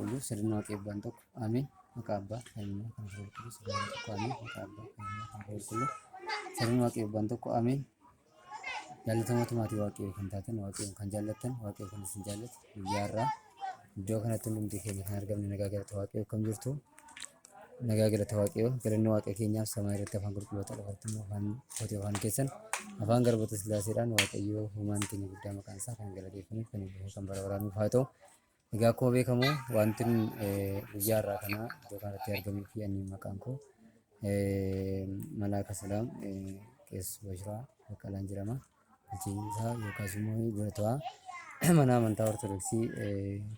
qulqulluu sirna waaqeeffatan tokko ameen. Maqaa abbaa kan ilmaa kan hafuura qulqulluu sirna tokko ameen. Maqaa abbaa kan ilmaa kan hafuura qulqulluu sirna waaqeeffatan tokko ameen. Jaalatamootu maatii waaqayyoo kan taatan waaqayyoon kan jaallattan waaqayyoo kan isin jaallatu guyyaa irraa iddoo kanatti hundumti keenya kan argamne nagaa galata waaqayyoo kam jirtu nagaa galata waaqayyoo galanni waaqa keenyaaf samaa irratti afaan qulqulloota lafarratti immoo afaan qotii afaan keessan afaan garboota silaaseedhaan waaqayyoo uumaan keenya guddaa maqaan isaa kan galateeffaniif kan eebbifamu kan bara baraanuuf haa ta'u. Egaa akkuma beekamu wanti guyyaa irraa kana iddoo kanatti argamee fi ani maqaan koo Malaaka Salaam Qees Bashiraa Baqqalaan jedhama. Bulchiinsaa yookaas immoo gootota mana amantaa Ortodoksii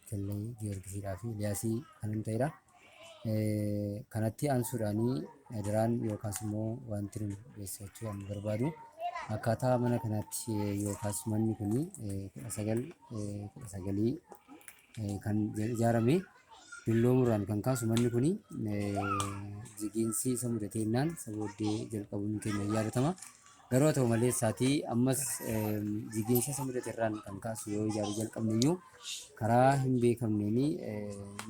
Kellee Giyoorgisiidhaa fi Liyaasii kan hin ta'edha. Kanatti aansuudhaanii daraan yookaas immoo wanti nuti beeksifachuu kan barbaadu akkaataa mana kanaatti yookaas manni kun 1919 kan ijaarame dulloomuudhaan kan kaasu manni kun jigiinsi isa mudateennaan sabooddee jalqabuun keenya yaadatama. Garuu haa ta'u malee isaatii ammas jigiinsa isa mudateerraan kan kaasu yoo ijaaruu jalqabne iyyuu karaa hin beekamneen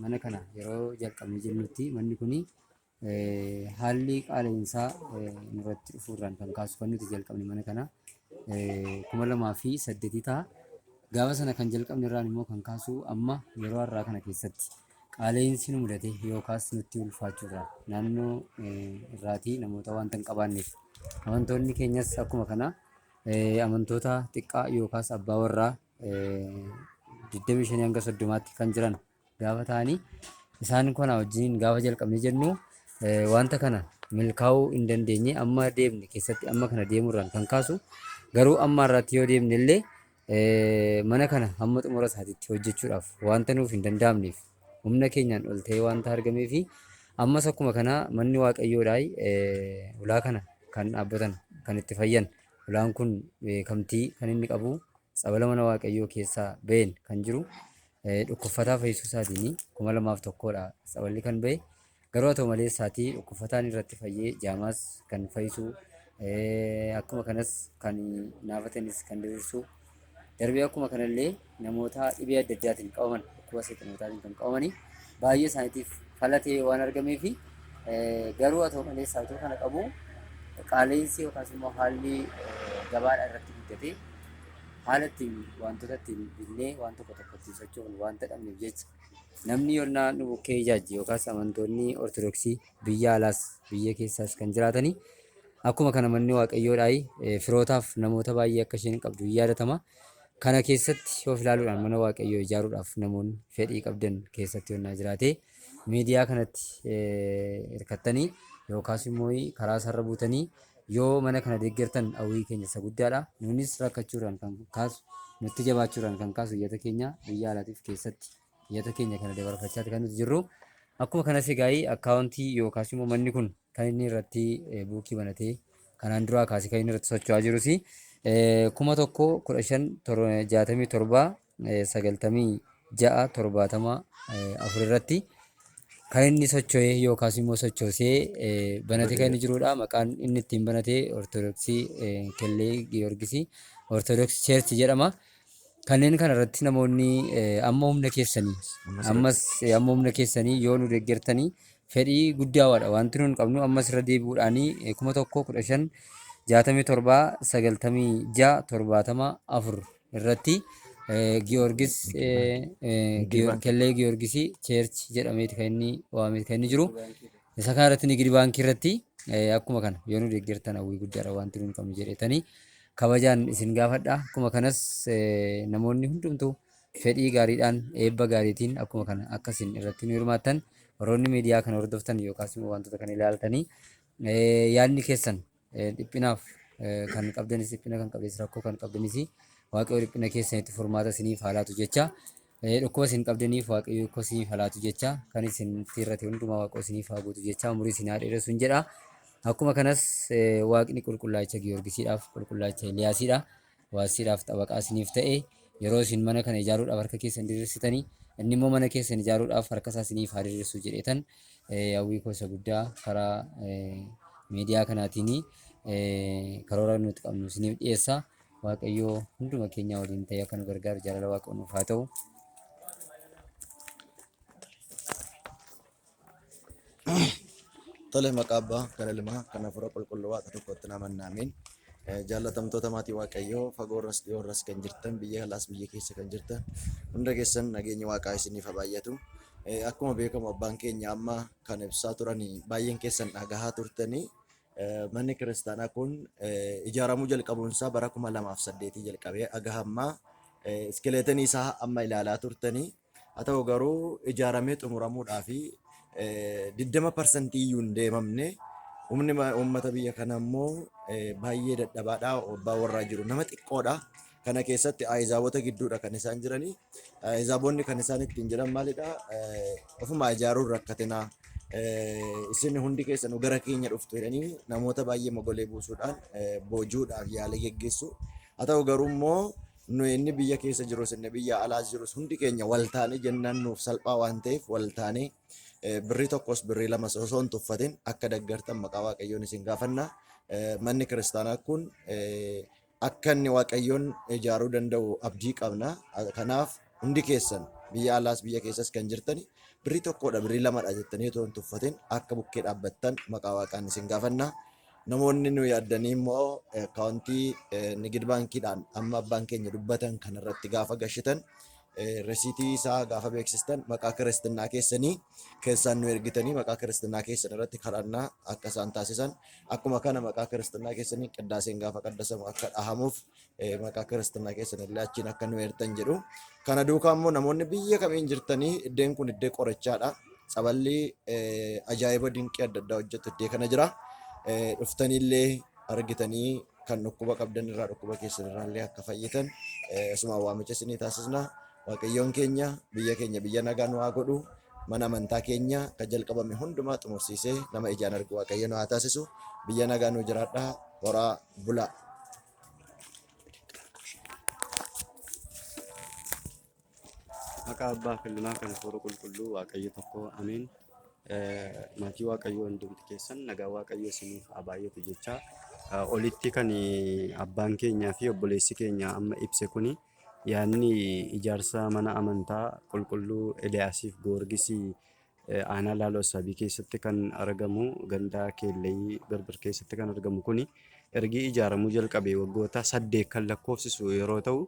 mana kana yeroo jalqabne jennutti manni kun haalli qaala'insaa nurratti dhufuurraan kan kaasu kan nuti jalqabne mana kana 2008 ta'a. Gaafa sana kan jalqabne irraan immoo kan kaasu amma yeroo har'aa kana keessatti qaala'insi nu mudate yookaas nutti ulfaachuurraan naannoo irraatii namoota wanta hin qabaanneef amantoonni keenyas akkuma kana amantoota xiqqaa yookaas abbaa warraa 25 hanga 30tti kan jiran gaafa ta'anii isaan kana wajjin gaafa jalqabne jennu wanta kana milkaa'uu hin dandeenye amma deemne keessatti amma kana deemuurraan kan kaasu garuu amma irratti yoo deemne illee mana kana hamma xumura isaatiitti hojjechuudhaaf wanta nuuf hin danda'amneef humna keenyaan ol ta'ee wanta argamee fi ammas akkuma kana manni waaqayyoodhaa ulaa kana kan dhaabbatan kan itti fayyan ulaan kun beekamtii kan inni qabu sabala mana waaqayyoo keessaa ba'een kan jiru dhukkubsataa fayyisuu isaatiin 2001dha saballi kan ba'e. Garuu haa ta'u malee isaatii dhukkubsataan irratti fayyee jaamaas kan fayyisuu akkuma kanas kan naafatanis kan diriirsu darbee akkuma kanallee namoota dhibee adda addaatiin qabaman dhukkuba seexanotaatiin kan qabamanii baay'ee isaaniitiif falatee waan argameef garuu haa ta'u malee isaatuu kana qabu qaala'insi yookaas immoo haalli gabaadhaa irratti guddatee haala ittiin wantoota ittiin binnee waan tokko tokko ittiin socho'uun wanta dhabneef jecha namni yoonnaa nu bukkee ijaajje yookaas amantoonni Ortodoksii biyya alaas biyya keessaas kan jiraatanii akkuma kana manni waaqayyoodhaa firootaaf namoota baay'ee akka isheen qabdu yaadatama. Kana keessatti of ilaaluudhaan mana waaqayyoo ijaaruudhaaf namoonni fedhii qabdan keessatti yoonnaa jiraate miidiyaa kanatti hirkattanii yookaas immoo karaa sarara buutanii yoo mana kana deeggartan hawwii keenya isa guddaadha. Nunis rakkachuudhaan kan kaasu nutti jabaachuudhaan kan kaasu iyyata keenya biyya alaatiif keessatti iyyata keenya kana dabarfachaati kan nuti jirru. Akkuma kanas egaa akkaawuntii yookaas immoo manni kun kan inni irratti buukii banatee kanaan duraa kaasee kan inni irratti socho'aa jirus 11,1567 irratti kan inni socho'ee yookaas immoo sochoosee banatee kan inni jirudha. Maqaan inni ittiin banatee Ortodoksii Kellee Giyoorgisii Ortodoksii Cheerchi jedhama. Kanneen kana irratti namoonni amma humna keessanii yoo nu deeggartanii fedhii guddaadha wanti nuun qabnu ammas irra deebi'uudhaanii 11,1567 irratti Giyoorgis Kellee Giyoorgisii Cheerchi jedhameeti kan inni waamee kan inni jiru. Isa kana irratti nigdi baankii irratti akkuma kana yoo nu deeggartan hawwii guddaadha wanti nuun qabnu jedhetanii kabajaan isin gaafadha. Akkuma kanas namoonni hundumtuu fedhii gaariidhaan eebba gaariitiin akkuma kana akkasiin irratti nu hirmaattan warroonni miidiyaa kana hordoftan yookaas immoo wantoota kana ilaaltanii yaadni keessan dhiphinaaf kan qabdanis dhiphina kan qabdes rakkoo kan qabdanis waaqayyo dhiphina keessanitti furmaata isiniif haalaatu jecha dhukkuba isin qabdaniif waaqayyo akka isiniif haalaatu jecha kan isin irratti hundumaa waaqayyo isiniif haa guutu jecha umurii isin haa dheeressu jedha. Akkuma kanas waaqni qulqullaacha Giyoorgisiidhaaf qulqullaacha Eliyaasiidha waasiidhaaf xabaqaa isiniif ta'e yeroo isin mana kana ijaaruudhaaf harka keessan diriirsitanii inni immoo mana keessan ijaaruudhaaf harka isaa isiniif haa diriirsu jedheetan hawwii koo isa guddaa karaa miidiyaa kanaatiin karoora nuti qabnu isiniif dhiyeessa. Waaqayyoo hunduma keenya waliin ta'ee akka nu gargaaru jaalala Waaqayyoo nuuf haa ta'u. Tole maqaa abbaa kana lima kana fura qulqulluu waaqa tokkotti namannaamiin jaallatamtoota maatii waaqayyoo fagoorras dhiyoorras kan jirtan biyya alaas biyya keessa kan jirtan hunda keessan nageenyi waaqaa isiniif haa baay'atu. Akkuma beekamu abbaan keenya amma kan ibsaa turanii baay'een keessan dhagahaa turtanii manni kiristaanaa kun ijaaramuu jalqabuunsaa bara 2008 jalqabee agahammaa iskileetanii isaa amma ilaalaa turtanii haa ta'u garuu ijaaramee xumuramuudhaa fi 20% iyyuu hin deemamne humni uummata biyya kana immoo baay'ee dadhabaadha abbaa warraa jiru nama xiqqoodha. Kana keessatti aayizaabota gidduudha kan isaan jiranii. Aayizaabonni kan isaan ittiin jiran maalidha? Ofuma ijaaruun rakkatinaa. Isin hundi keessan gara keenya dhuftu jedhanii namoota baay'ee mogolee buusuudhaan boojuudhaaf yaala geggeessu. Haa ta'u garuu immoo nuyi inni biyya keessa jirus inni biyya alaas jirus hundi keenya wal taanee jennaan nuuf salphaa waan ta'eef wal taanee birrii tokkos birrii lamas osoo hin tuffatin akka deeggartan maqaa waaqayyoon isin gaafanna. Manni kiristaanaa kun akka inni waaqayyoon ijaaruu danda'u abdii qabna. Kanaaf hundi keessan biyya alaas biyya keessas kan jirtani birrii tokkodha birrii lamadha jettanii osoo hin tuffatin akka bukkee dhaabbattan maqaa waaqaan isin gaafanna. Namoonni nu yaaddanii immoo akkaawuntii nigid baankiidhaan amma abbaan keenya dubbatan kanarratti gaafa gashitan resiitii isaa gaafa beeksistan maqaa kiristinnaa keessanii keessaan nu ergitanii maqaa kiristinnaa keessan irratti kadhannaa akka isaan taasisan akkuma kana maqaa kiristinnaa keessanii qiddaaseen gaafa qaddasamu akka dhahamuuf maqaa kiristinnaa keessan illee achiin akka nu eertan jedhu. Kana duukaa immoo namoonni biyya kamiin jirtanii iddeen kun iddee qorichaadha. Saballi ajaa'iba dinqii adda addaa hojjetu iddee kana jira. Dhuftaniillee argitanii kan dhukkuba qabdan irraa dhukkuba keessan irraallee akka fayyitan asuma waamicha isinii taasisna. Waaqayyoon keenya biyya nagaa nu haa godhu. Mana amantaa keenya kan jalqabame hundumaa xumursiisee nama ijaan argu waaqayyo nu haa taasisu. Biyya nagaa nu jiraadhaa. Horaa bulaa. Maqaa abbaa filmaa kan fura qulqulluu waaqayyo tokko amiin. Maatii waaqayyoo hundumti keessan nagaa waaqayyo isiniif haa baay'atu jecha olitti kan abbaan keenyaa fi obboleessi keenya amma ibse kuni yaadni ijaarsa mana amantaa qulqulluu Eliyaasiif Goorgisii aanaa Laaloo Sabii keessatti kan argamu gandaa Keellayii Birbir keessatti kan argamu kuni ergi ijaaramuu jalqabee waggoota 8 kan lakkoofsisu yeroo ta'u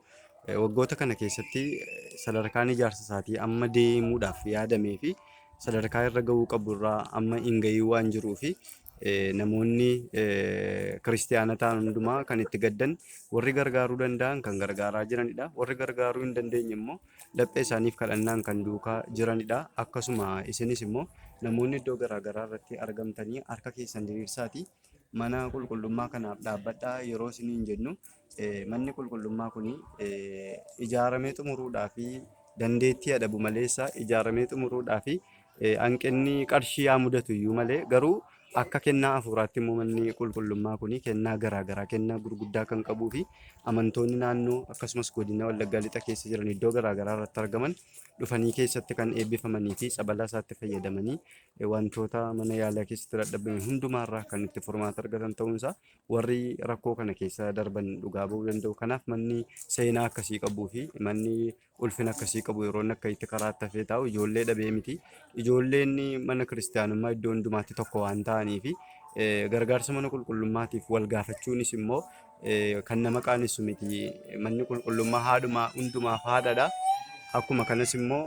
waggoota kana keessatti sadarkaan ijaarsa isaatii amma deemuudhaaf yaadamee fi sadarkaa irra gahuu qabu irraa amma hin gahii waan jiruu fi namoonni kiristiyaana ta'an hundumaa kan itti gaddan warri gargaaruu danda'an kan gargaaraa jiranidha. Warri gargaaruu hin dandeenye immoo laphee isaaniif kadhannaan kan duukaa jiranidha. Akkasuma isinis immoo namoonni iddoo garaagaraa irratti argamtanii harka keessan diriirsaati mana qulqullummaa kanaaf dhaabbadhaa yeroo isiniin jennu manni qulqullummaa kuni ijaaramee xumuruudhaa fi dandeettii adhabu maleessa ijaaramee xumuruudhaa fi hanqinni qarshii haa mudatu iyyuu malee garuu akka kennaa hafuuraatti immoo manni qulqullummaa kuni kennaa garaagaraa kennaa gurguddaa kan qabuu fi amantoonni naannoo akkasumas godina Wallaggaa Lixa keessa jiran iddoo garaagaraa irratti argaman dhufanii keessatti kan eebbifamanii fi sabala isaatti fayyadamanii wantoota mana yaalaa keessatti dadhaban hundumaarraa kan itti furmaata argatan ta'uunsaa warri rakkoo kana keessa darban dhugaa ba'uu danda'u. Kanaaf manni seenaa akkasii qabuu fi manni ulfina akkasii qabu yeroo akka itti karaatti hafee taa'u ijoollee dhabee miti. Ijoolleen mana kiristaanummaa iddoo hundumaatti tokko waan ta'anii fi gargaarsa mana qulqullummaatiif wal gaafachuunis immoo kan nama qaanessu miti. Manni qulqullummaa haadhumaa hundumaaf haadhadha. Akkuma kanas immoo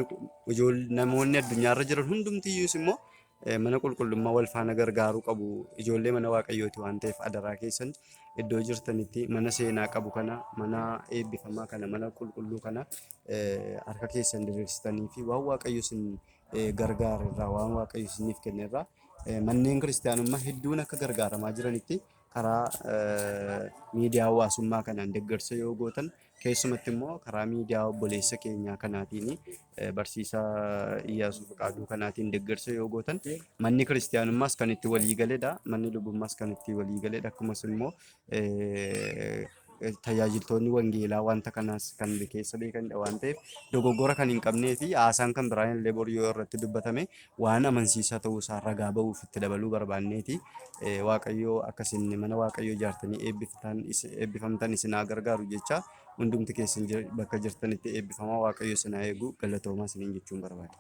namoonni addunyaarra jiran hundumtiyyuus immoo mana qulqullummaa wal faana gargaaruu qabu. Ijoollee mana waaqayyooti waan ta'eef adaraa keessan iddoo jirtanitti mana seenaa qabu kana mana eebbifamaa kana mana qulqulluu kana harka keessan diriirsitanii fi waan waaqayyo isin gargaara irraa waan waaqayyo isiniif kenne irraa manneen kiristaanummaa hedduun akka gargaaramaa jiranitti karaa miidiyaa hawaasummaa kanaan deeggarsa yoo gootan keessumatti immoo karaa miidiyaa obboleessa keenyaa kanaatiin barsiisaa Iyyaasuu Fiqaaduu kanaatiin deeggarsa yoo gootan manni kiristaanummaas kan itti walii galedha. Manni lubummaas kan itti walii galedha. Akkasumas immoo tajaajiltoonni wangeelaa wanta kanaas kan keessa beekanidha waan ta'eef dogoggora kan hin qabnee fi haasaan kan biraan illee boru yoo irratti dubbatame waan amansiisaa ta'uu isaa ragaa ba'uuf itti dabaluu barbaanneeti. Waaqayyoo akkasiin mana waaqayyoo ijaartanii eebbifamtan isin haa gargaaru jecha hundumti keessan bakka jirtanitti eebbifamaa waaqayyoo isin haa eegu galatoomaa isiniin jechuun barbaada.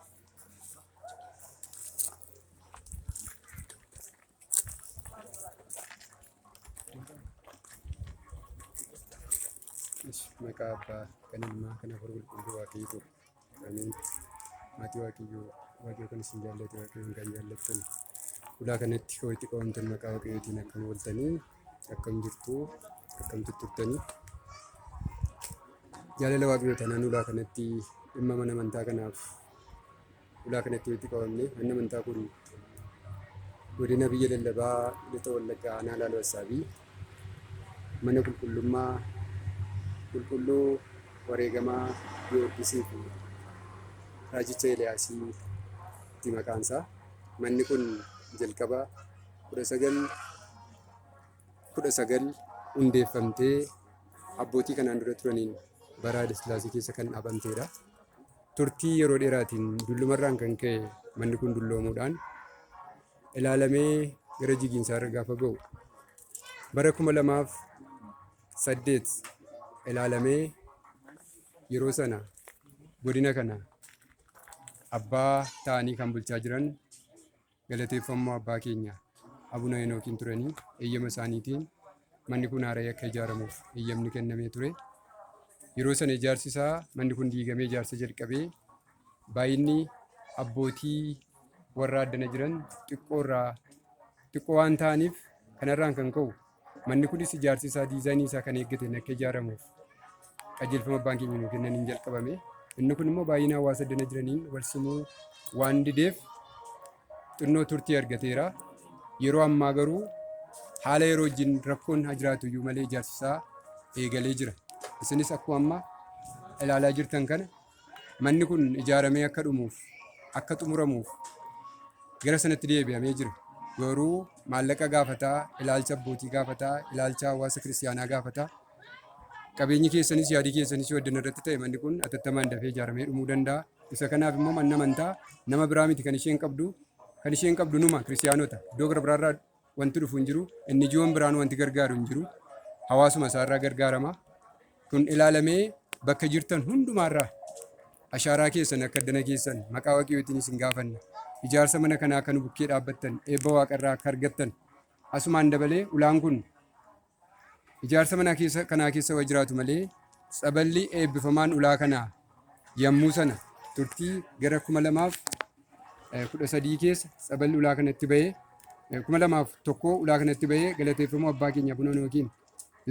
Maqaa Abbaa kan Ilmaa kan Hafuura Qulqulluu Waaqayyo tokko. Ameen. Maatii Waaqayyoo kan isin jaallate Waaqayyoon kan jaallattan. Ulaa kanatti walitti qabamtan maqaa Waaqayyootiin akkam ooltanii akkam jirtu akkam tutturtanii. Jaalala Waaqayyoo tanaan ulaa kanatti dhimma mana amantaa kanaaf ulaa kanatti walitti qabamne. Manni amantaa kun godina biyya lallabaa lixa wallaggaa aanaa Laaloo Assaabii mana qulqullummaa qulqulluu wareegamaa Giyoorgisii fi Raajicha Eeliyaasii itti maqaan isaa. Manni kun jalqaba 1919 hundeeffamtee abbootii kanaan dura turaniin bara Haayile Sillaasee keessa kan dhaabamtedha. Turtii yeroo dheeraatiin dullumarraan kan ka'e manni kun dulloomuudhaan ilaalamee gara jigiinsaa irra gaafa ga'u bara 2008 ilaalamee yeroo sana godina kana abbaa ta'anii kan bulchaa jiran galateeffammoo abbaa keenya Abuna Henookiin turanii eeyyama isaaniitiin manni kun haara'ee akka ijaaramuuf eeyyamni kennamee ture. Yeroo sana ijaarsi isaa manni kun diigamee ijaarsa jalqabee baay'inni abbootii warra addana jiran xiqqoo waan ta'aniif kanarraan kan ka'u manni kunis ijaarsi isaa diizaayinii isaa kan eeggateen akka ijaaramuuf qajeelfama abbaan keenya nuu kennaniin jalqabame. Inni kun immoo baay'ina hawaasa addana jiraniin wal simuu waan dideef xinnoo turtii argateera. Yeroo ammaa garuu haala yeroo wajjin rakkoon haa jiraatu iyyuu malee ijaarsi isaa eegalee jira. Isinis akkuma amma ilaalaa jirtan kana manni kun ijaaramee akka dhumuuf akka xumuramuuf gara sanatti deebi'amee jira. Garuu maallaqa gaafataa, ilaalcha abbootii gaafataa, ilaalcha hawaasa kiristaanaa gaafataa. Qabeenyi keessanis yaadii keessanis yoo addana irratti ta'e manni kun atattamaan dafee ijaaramee dhumuu danda'a. Isa kanaaf immoo manni amantaa nama biraa miti kan isheen qabdu numa kiristaanota. Iddoo gara biraarraa wanti dhufu hin jiru. Inni ijoon biraan wanti gargaaru hin jiru. Hawaasuma isaarraa gargaarama. Kun ilaalamee bakka jirtan hundumaarraa ashaaraa keessan akka addana keessan maqaa Waaqayyootiin isin gaafanna. Ijaarsa mana kanaa kan bukkee dhaabbattan eebba waaqarraa akka argattan asumaan dabalee ulaan kun ijaarsa mana kanaa keessa waa jiraatu malee saballi eebbifamaan ulaa kanaa yommuu sana turtii gara 2013 keessa saballi ulaa kanatti bahee 2001 ulaa kanatti bahee galateeffamuu abbaa keenya Abuna Henookiin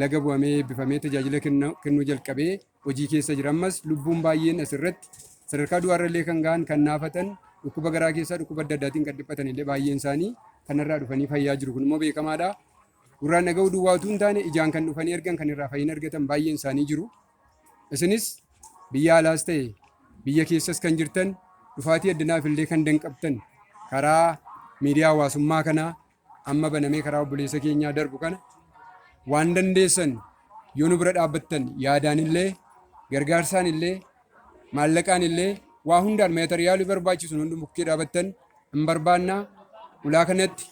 laga bu'amee eebbifamee tajaajila kennuu jalqabee hojii keessa jira. Ammas lubbuun baay'een asirratti sadarkaa du'aarrallee kan ga'an kan naafatan dhukkuba garaa keessaa dhukkuba adda addaatiin kan dhiphatan illee baay'een isaanii kanarraa dhufanii fayyaa jiru. Kun immoo beekamaadha. Gurraan dhaga'uu duwwaa utuu hin taane ijaan kan dhufanii argan kan irraa fayyina argatan baay'een isaanii jiru. Isinis biyya alaas ta'e biyya keessas kan jirtan dhufaatii addanaaf illee kan danqabtan karaa miidiyaa hawaasummaa kanaa amma banamee karaa obboleessa keenyaa darbu kana waan dandeessan yoo nu bira dhaabbattan yaadaan illee gargaarsaan illee maallaqaan illee waa hundaan meetariyaalii barbaachisu hundi bukkee dhaabbattan hin barbaannaa. Ulaa kanatti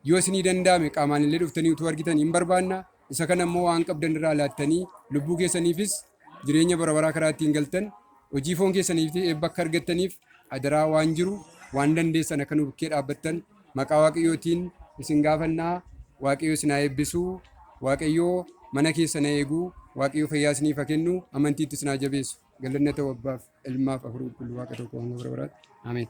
yoo isinii danda'ame qaamaan illee dhuftanii utuu argitan hin barbaannaa. Isa kana immoo waan qabdan irraa laattanii lubbuu keessaniifis jireenya bara baraa karaa ittiin galtan hojii foon keessaniif eebba akka argattaniif adaraa waan jiru waan dandeessan akka nu bukkee dhaabbattan maqaa Waaqayyootiin isin gaafannaa. Waaqayyo isin haa eebbisuu. Waaqayyoo mana keessa na eeguu. Waaqayyo fayyaa isiniif haa kennu. Amantiitti isin haa jabeessu. Galanni ta'u Abbaaf, Ilmaaf, Hafuura Qulqulluu Waaqa tokko hanga bara baraatti. Ameen.